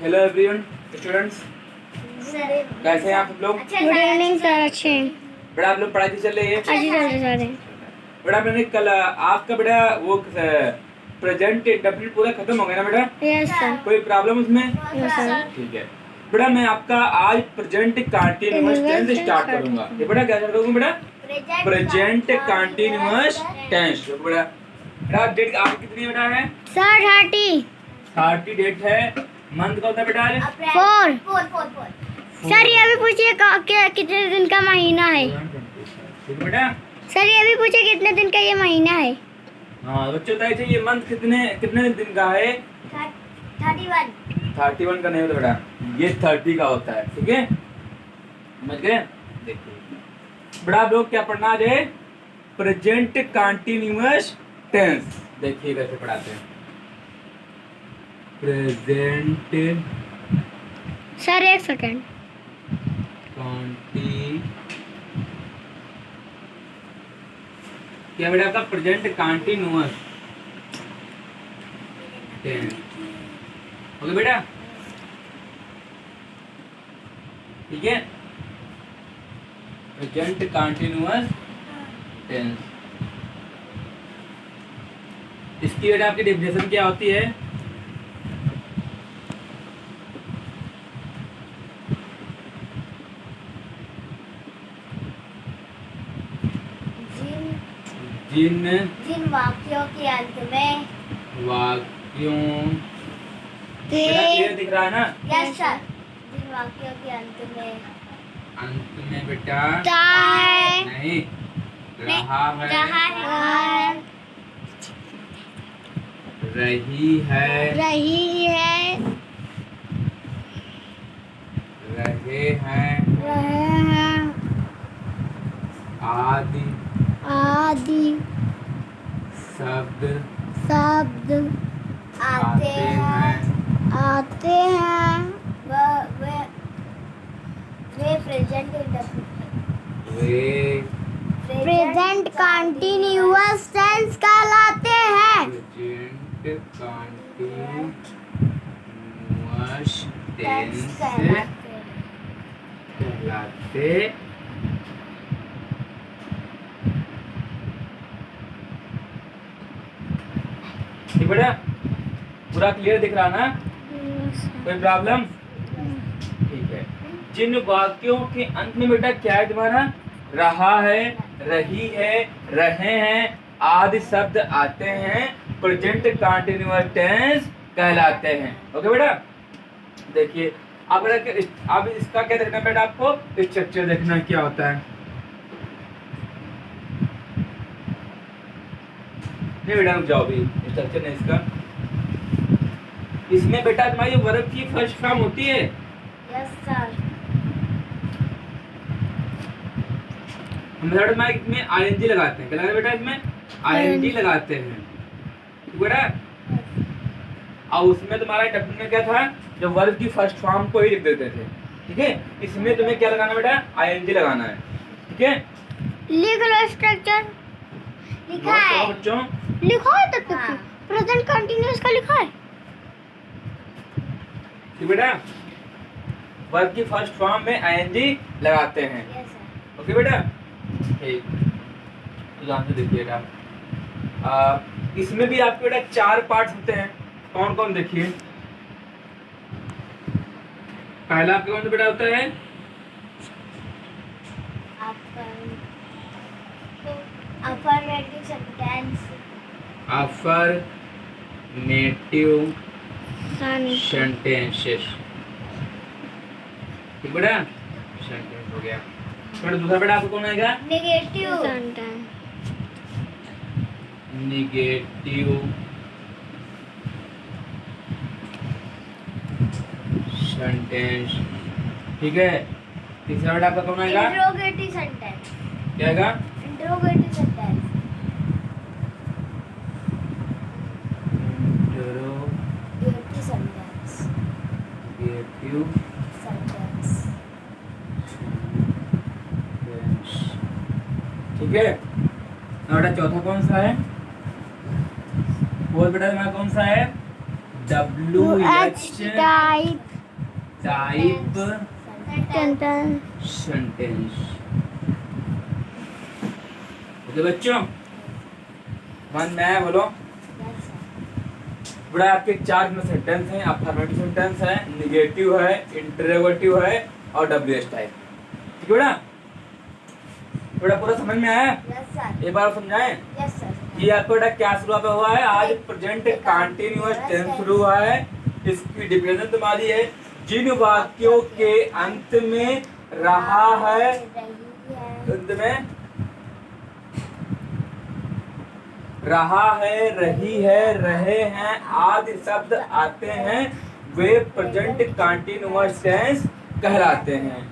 Hello everyone students, कैसे हैं आप सब लोग? Good evening sir. अच्छे हैं। बेटा आप लोग पढ़ाई की चल रही है? अच्छी चल रही सर। बेटा मैंने कल आपका बेटा वो प्रेजेंट इंटरप्रेट पूरा खत्म हो गया ना बेटा? Yes sir. कोई प्रॉब्लम उसमें? Yes sir. ठीक है बेटा, मैं आपका आज प्रेजेंट कंटीन्यूअस टेंस स्टार्ट करूंगा। ये बेटा क्या करूंगा बेटा? Present continuous tense. बेटा बेटा डेट आपकी कितनी बेटा है? सर 30 डेट है। मंथ कौन सा बेटा आज? 4। सर ये भी पूछिए कितने दिन का महीना है। ठीक बेटा। सर ये भी पूछिए कितने दिन का ये महीना है। हाँ बच्चों बताइए ये मंथ कितने दिन का है? 31 का नहीं होता बेटा, ये 30 का होता है। ठीक है, समझ गए? देखिए बेटा आप लोग क्या पढ़ना आज है? Present continuous tense. देखिए कैसे पढ़ाते हैं। Present sir 1 second. क्या बेटा आपका प्रेजेंट कंटीन्यूअस टेंस। ओके बेटा, ठीक है। प्रेजेंट कंटीन्यूअस टेंस, इसकी बेटा आपकी डेफिनेशन क्या होती है? जिन वाक्यों के अंत में वाक्यों बेटा क्लियर दिख रहा है ना? Yes sir. जिन वाक्यों के अंत में बेटा है नहीं रहा है, रही है, रही है, रहे हैं, रहे हैं, आदि आदि शब्द आते हैं वे प्रेजेंट प्रेजेंट कंटीन्यूअस टेंस कहलाते हैं। प्रेजेंट कंटीन्यूअस टेंस कहलाते। ठीक बेटा, पूरा क्लियर दिख रहा ना? कोई प्रॉब्लम? ठीक है। जिन वाक्यों के अंत में बेटा क्या है तुम्हारा? रहा है, रही है, रहे हैं आदि शब्द आते हैं, प्रेजेंट कंटीन्यूअस टेंस कहलाते हैं। ओके बेटा, देखिए अब इसका क्या देखना बेटा? आपको स्ट्रक्चर देखना क्या होता है। नहीं बेटा रुक जाओ, भी स्ट्रक्चर नहीं इसका। इसमें बेटा तुम्हारी वर्ब की फर्स्ट फॉर्म होती है। Yes sir. हम इसमें आईएनजी लगाते हैं। क्या लगाते हैं बेटा? इसमें आईएनजी लगाते हैं। ठीक बेटा। और उसमें तुम्हारा टप्पू में क्या था? जो वर्ब की फर्स्ट फॉर्म को ही लिख देते थे। ठीक है, इसमें तुम्हें क्या लगाना बेटा? आईएनजी लगाना है। ठीक है, लिख लो स्ट्रक्चर। लिखा है बच्चों, लिखा है तब हाँ। तक प्रेजेंट कंटीन्यूअस का लिखा है। ठीक बेटा, वर्ब की फर्स्ट फॉर्म में आईएनजी लगाते हैं। Yes sir. ओके बेटा, ठीक। तो ध्यान से देखिए बेटा, इसमें भी आपके बेटा 4 पार्ट्स होते हैं। कौन कौन? देखिए पहला आपके कौन सा बेटा होता है? Affirmative sentence. Affirmative sentences. ठीक बेटा, सेंटेंस हो गया। फिर दूसरा बेटा आपको कौन आएगा? Negative negative sentence. ठीक है, तीसरा बेटा आपका कौन आएगा? Interrogative sentence. क्या आएगा? Interrogative sentence. Interrogative sentence. Negative sentence. ठीक है। बेटा चौथा कौन सा है? फोर्थ बेटा तुम्हारा कौन सा है? WH type type sentence. Sentence. Okay बच्चों, मन में है बोलो। Yes, sir. बड़ा आपके चार में सेंटेंस हैं, अफर्मेटिव सेंटेंस है, निगेटिव है, इंटरोगेटिव है और WH टाइप। ठीक है बेटा? बेटा पूरा समझ में आया? Yes, sir. एक बार समझाएं। Yes, sir. ये आपको बेटा क्या शुरू पे हुआ है? आज प्रेजेंट कंटीन्यूअस टेंस शुरू हुआ है। इसकी डिफिनेशन तुम्हारी है, जिन वाक्यों के अंत में रहा है, अंत में रहा है, रही है, रहे हैं आदि शब्द आते हैं, वे प्रेजेंट कंटीन्यूअस टेंस कहलाते हैं।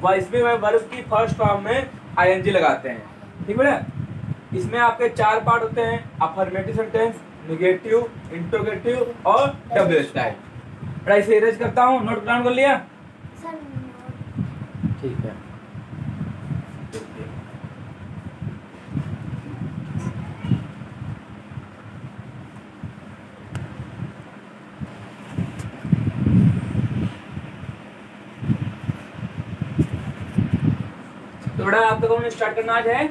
वह इसमें वह वर्ब की फर्स्ट फॉर्म में ING लगाते हैं। ठीक है? इसमें आपके चार पार्ट होते हैं, अफर्मेटिव सेंटेंस, निगेटिव, इंटरोगेटिव और WH टाइप। बड़ा इसे इरेज करता हूँ, नोट डाउन कर लिया? Sir, no. ठीक है। तो बेटा आपका कौन स्टार्ट करना आज है?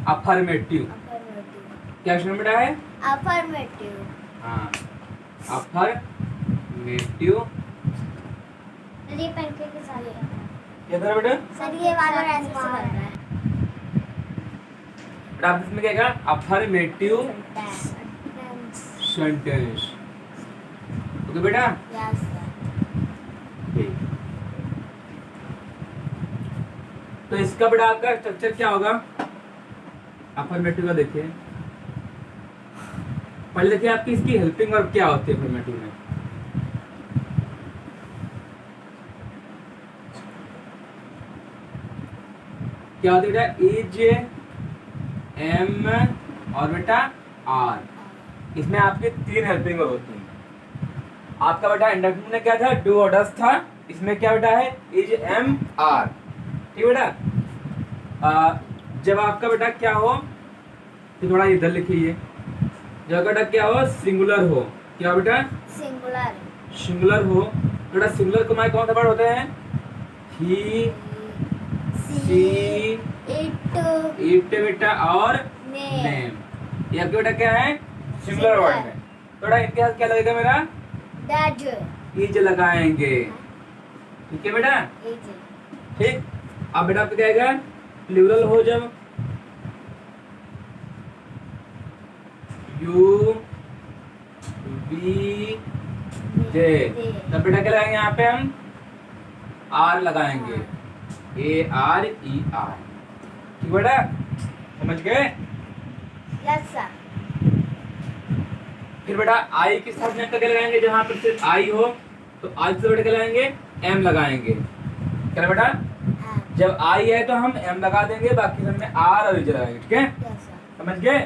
अफर्मेटिव। Affirmative. क्या सुन बेटा है? Affirmative. हाँ, अफर्मेटिव। सर ये पेंसिल के साथ है। क्या था बेटा? सर ये बार-बार ऐसे से कर रहा है। बेटा आप इसमें क्या कहा? Affirmative Sentence. सेंटेंस। ओके बेटा? Yes, sir. ठीक। तो इसका बेटा आपका स्ट्रक्चर क्या होगा? अफर्मेटिव का देखिए, पहले देखिए आपकी इसकी हेल्पिंग वर्ब क्या होती है अफर्मेटिव में। क्या होती है बेटा? इज, एम और बेटा आर। इसमें आपकी तीन हेल्पिंग वर्ब होती है। आपका बेटा इंडक्टिव में क्या था? डू और डस था। इसमें क्या बेटा है? Is, am, are. ठीक बेटा? जब आपका बेटा क्या हो, तो थोड़ा इधर लिखिए, जब बेटा क्या हो? सिंगुलर हो। क्या बेटा? Singular. सिंगुलर हो। बेटा सिंगुलर को हमारे कौन सा वर्ड होते हैं? ही, सी, It. इट बेटा और Name. नेम। ये आपके बेटा क्या है? सिंगुलर वर्ड में। तो बेटा इनके साथ क्या लगेगा मेरा? That. इज लगाएंगे। ठीक है बेटा? Is. ठीक। अब बेटा आपका क्या आएगा? प्लूरल हो जब, यू, वी, दे, तब बेटा क्या लगाएंगे यहाँ पे हम? आर लगाएंगे। ARER। ठीक बेटा? समझ गए? Yes, sir. फिर बेटा आई के साथ में क्या लगाएंगे? जहाँ पर सिर्फ आई हो तो आई से बेटा क्या लगाएंगे? एम लगाएंगे। क्या बेटा? जब आई है तो हम एम लगा देंगे, बाकी सब में आर और इज लगाएंगे। ठीक है? Yes, sir. समझ गए?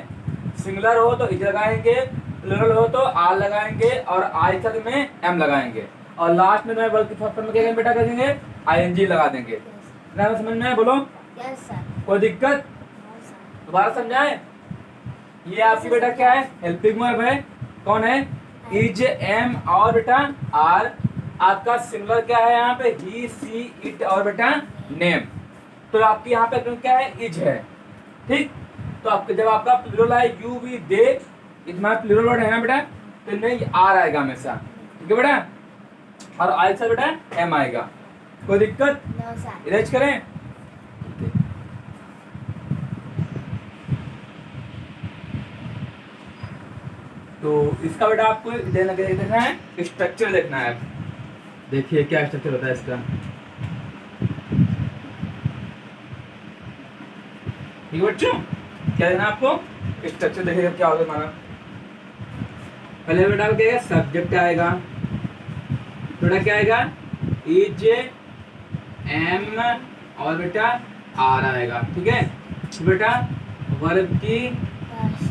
सिंगुलर हो तो इज लगाएंगे, प्लूरल हो तो आर लगाएंगे और आई तक में एम लगाएंगे और लास्ट में वर्ब की फर्स्ट फॉर्म में क्या करेंगे बेटा? करेंगे ING लगा देंगे। Yes. ना समझ में आया? बोलो। Yes, sir. कोई दिक्कत? No, sir. दोबारा समझाएं? ये आपकी बेटा क्या है? हेल्पिंग वर्ब है। कौन है? इज, एम और बेटा आर। आपका सिंगुलर क्या है यहाँ पे? ही, सी, इट और बेटा नेम। तो आपकी यहाँ पे क्या है? इज है। ठीक? तो आपके जब आपका प्लूरल है यू, वी, दे, इतना प्लूरल वर्ड है ना बेटा, तो इनमें आर आएगा हमेशा। ठीक है बेटा? और आई से बेटा एम आएगा। कोई दिक्कत? No, sir. इरेज करें? तो इसका बेटा आपको देखना है, स्ट्रक्चर देखना है। देखिए क्या स्ट्रक्चर होता है इसका। ठीक है बच्चों? क्या देना आपको? स्ट्रक्चर देखिएगा क्या होगा हमारा। पहले बेटा क्या आएगा? सब्जेक्ट आएगा। बेटा क्या आएगा? इज, एम और बेटा आर आएगा। ठीक है? बेटा वर्ब की First.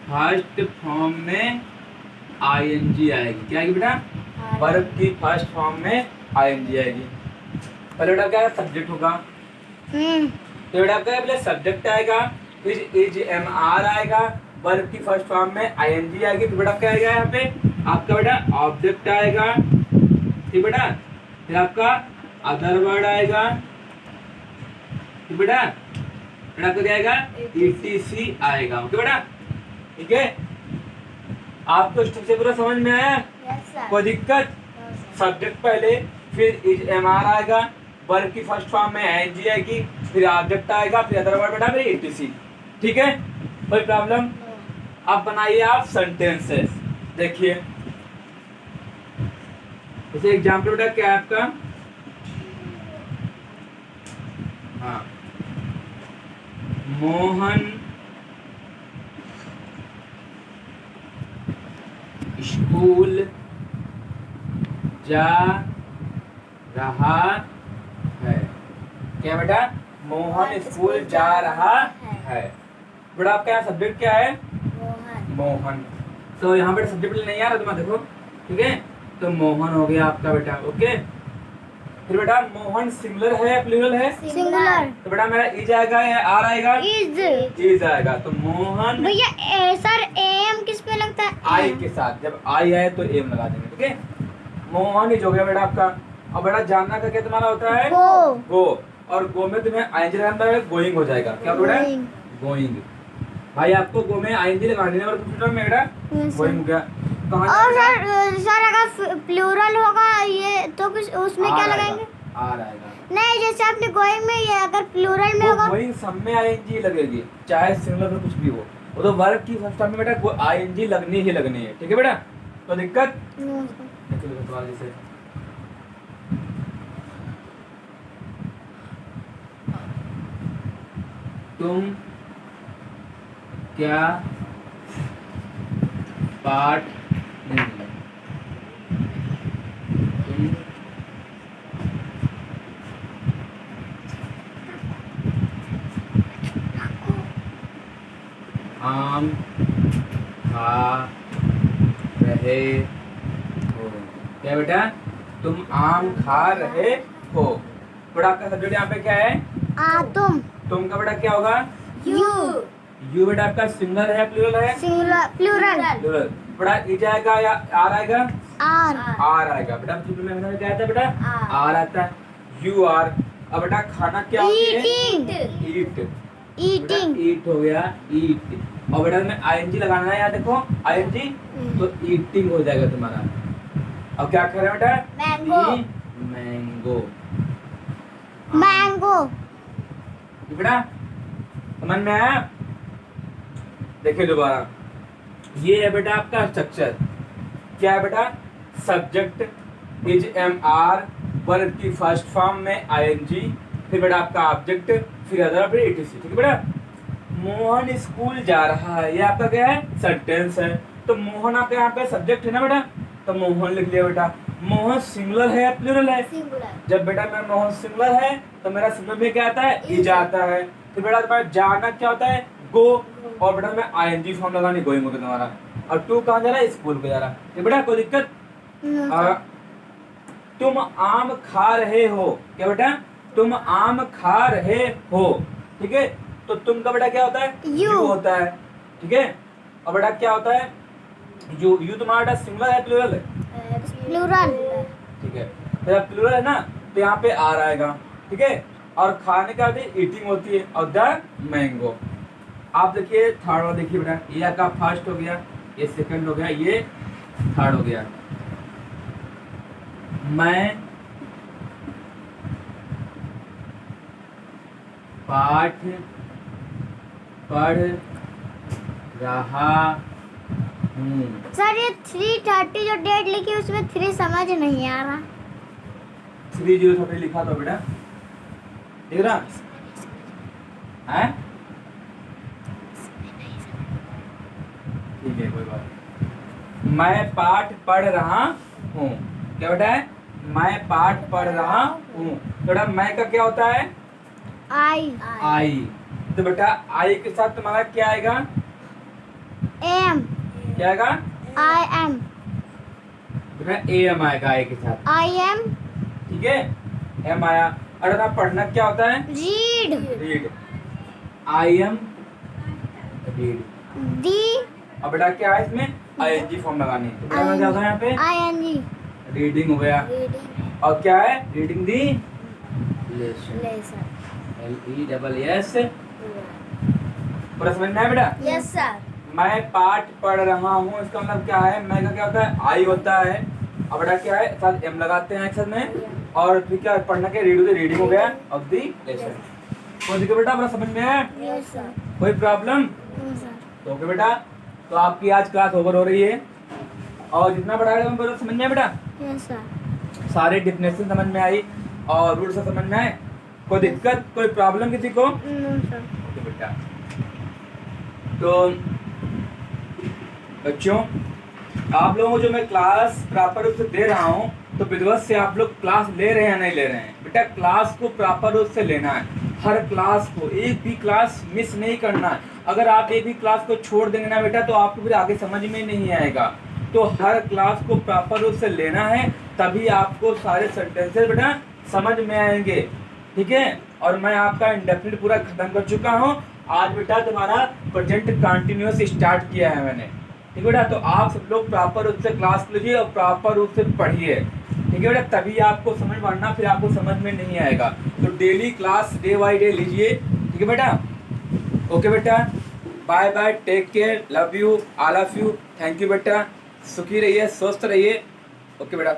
फर्स्ट फॉर्म में ING आएगी। क्या आएगी बेटा? वर्ब की फर्स्ट फॉर्म में ING आएगी। पहले बेटा क्या है? सब्जेक्ट होगा। तो बेटा क्या है? पहले सब्जेक्ट आएगा, फिर इज, एम, आर आएगा, वर्ब की फर्स्ट फॉर्म में ING आएगी। तो बेटा क्या आएगा यहाँ पे? आपका बेटा ऑब्जेक्ट आएगा, ठीक बेटा, फिर आपका अदर वर्ड आएगा, ठीक बेटा, फिर आपका क्या आएगा etc आएगा। ओके बेटा, ठीक है। आपको स्ट्रक्चर पूरा समझ में आया? Yes sir. कोई दिक्कत? सब्जेक्ट पहले, फिर इज एमआर आएगा, वर्ब की फर्स्ट फॉर्म में एनजी आएगी, फिर ऑब्जेक्ट आएगा, फिर अदर वर्ड बेटा, फिर etc। ठीक है, कोई प्रॉब्लम? अब बनाइए आप सेंटेंसेस। देखिए जैसे एग्जाम्पल बेटा क्या है आपका, हाँ, मोहन स्कूल जा रहा है। क्या बेटा? मोहन स्कूल जा रहा है। बेटा आपका यहाँ सब्जेक्ट क्या है? मोहन। मोहन। तो यहाँ पे सब्जेक्ट नहीं आ रहा तुम्हारा, देखो, ठीक है, तो मोहन हो गया आपका बेटा। ओके, फिर बेटा मोहन सिंगुलर है या प्लूरल है? सिंगुलर। तो बेटा मेरा इज आएगा या आर आएगा? इज। इज आएगा। तो मोहन भैया सर एम किस पे लगता है? आई के साथ, जब आई आए तो एम लगा देंगे, ठीक है। मोहन इज हो गया बेटा आपका। अब बेटा जानना का क्या तुम्हारा होता है? गो। गो। और गो में तुम्हें आईएनजी लगाना है, गोइंग हो जाएगा। क्या बेटा? Going। गोइंग। भाई आपको गो में आईएनजी लगानी है और कंप्यूटर में बेटा Yes, गोइंग हो गया। कहाँ और जाएगा? सर अगर प्लूरल होगा ये तो कुछ उसमें क्या आर आएगा, लगाएंगे? आर आएगा। नहीं, जैसे आपने गोइंग में ये अगर प्लूरल में होगा गोइंग सब में आईएनजी लगेगी, चाहे सिंगुलर में कुछ भी हो। वो तो वर्ब की फर्स्ट फॉर्म में बेटा आईएनजी लगनी ही लगनी है, ठीक है बेटा। तो दिक्कत चलो सवाल जैसे तुम क्या पाठ नहीं, तुम आम खा रहे हो। क्या बेटा? तुम आम खा रहे हो। बेटा आपका सब्जेक्ट यहाँ पे क्या है? तुम का बेटा क्या होगा? यू। यू बेटा आपका सिंगुलर है प्लूरल है? Singular plural. प्लूरल। बेटा इज आएगा या आर आएगा? आर। आर आएगा। बेटा प्लूरल में हमेशा क्या आता है बेटा? आर। आर आता है। You are. अब बेटा खाना क्या होती है? ईटिंग। ईट। ईटिंग। ईट हो गया, ईट। और बेटा में आईएनजी लगाना है, यहाँ देखो आईएनजी, तो ईटिंग हो जाएगा तुम्हारा। अब क्या कर रहे हैं बेटा? मैंगो। मैंगो। मैंगो। बेटा समझ में आया? देखिए दोबारा, ये है बेटा आपका स्ट्रक्चर। क्या है बेटा? Subject is am are, verb की फर्स्ट फॉर्म में आईएनजी, फिर बेटा आपका ऑब्जेक्ट, फिर अदर, फिर etc। ठीक है बेटा। मोहन स्कूल जा रहा है, ये आपका क्या है? सेंटेंस है। तो मोहन आपका यहाँ पे सब्जेक्ट है ना बेटा, तो मोहन लिख लिया बेटा। मोहन सिंगुलर है या प्लूरल है? सिंगुलर। जब बेटा मेरा मोहन सिंगुलर है तो मेरा सिंगुलर में क्या आता है? इज आता है। फिर बेटा तुम्हारा जाना क्या होता है? गो। और बेटा मैं आईएनजी फॉर्म लगानी, गोइंग होगा तुम्हारा। और टू कहाँ जा रहा है? स्कूल को जा रहा है। ये बेटा कोई दिक्कत? तुम आम खा रहे हो। क्या बेटा? तुम आम खा रहे हो, ठीक है। तो तुम का बेटा क्या होता है? यू होता है, ठीक है। और बेटा क्या होता है? यू। यू तुम्हारा बेटा सिंगुलर है प्लूरल है? प्लूरल। ठीक है। तो प्लूरल है ना, तो यहाँ पे आर आएगा, ठीक है। और खाने का होती है ईटिंग होती है, और द मैंगो। आप देखिए थर्ड वाला देखिए बेटा, ये आपका फर्स्ट हो गया, ये सेकंड हो गया, ये थर्ड हो गया। मैं पाठ पढ़ रहा हूँ। सर ये 3:30 जो डेट लिखी है उसमें 3 समझ नहीं आ रहा। 3030 लिखा था बेटा, देख रहा है? ठीक है, कोई बात नहीं। मैं पाठ पढ़ रहा हूँ। क्या बेटा है? मैं पाठ पढ़ रहा हूँ। बेटा मैं का क्या होता है? आई। आई। तो बेटा आई के साथ तुम्हारा क्या आएगा? एम। क्या आएगा? I am. बेटा एम आएगा आई के साथ, आई एम। ठीक है। एम आया। और ना पढ़ना क्या होता है? Read. Read. I am read. दी। अब बेटा क्या है इसमें? आईएनजी फॉर्म लगानी है। तो बेटा क्या होगा यहाँ पे? ING रीडिंग हो गया। रीडिंग और क्या है? रीडिंग दी लेसन। Lesson LESS। पूरा समझ में आया बेटा? यस सर मैं पाठ पढ़ रहा हूँ, इसका मतलब क्या है? मैं का क्या होता है? आई होता है। अब बेटा क्या है? साथ एम लगाते हैं एक साथ में, और फिर क्या पढ़ना के रीडिंग हो गया ऑफ दी लेसन। तो देखो बेटा पूरा समझ में आया? यस सर कोई प्रॉब्लम? नो सर तो ओके बेटा, तो आपकी आज क्लास ओवर हो रही है, और जितना पढ़ाया मैं समझ में आया बेटा? यस सर सारे डिफिनेशन समझ में आई और रूल्स समझ में आए? कोई दिक्कत, कोई प्रॉब्लम किसी को? नो सर ओके बेटा, तो बच्चों आप लोगों को जो मैं क्लास प्रॉपर रूप से दे रहा हूँ, तो विधिवत से आप लोग क्लास ले रहे हैं या नहीं ले रहे हैं? बेटा क्लास को प्रॉपर रूप से लेना है, हर क्लास को, एक भी क्लास मिस नहीं करना है। अगर आप एक भी क्लास को छोड़ देंगे ना बेटा, तो आपको फिर आगे समझ में नहीं आएगा। तो हर क्लास को प्रॉपर रूप से लेना है, तभी आपको सारे सेंटेंसेस बेटा समझ में आएंगे, ठीक है? और मैं आपका इंडेफिनिट पूरा खत्म कर चुका हूँ। आज बेटा तुम्हारा प्रेजेंट कंटिन्यूअस स्टार्ट किया है मैंने, ठीक है बेटा? तो आप सब लोग प्रॉपर रूप से क्लास लीजिए और प्रॉपर रूप से पढ़िए, ठीक है बेटा? तभी आपको समझ, वरना फिर आपको समझ में नहीं आएगा। तो daily class day by day लीजिए, ठीक है बेटा? ओके बेटा, bye bye, take care, love you all of you, thank you बेटा, सुखी रहिए, स्वस्थ रहिए, ओके बेटा।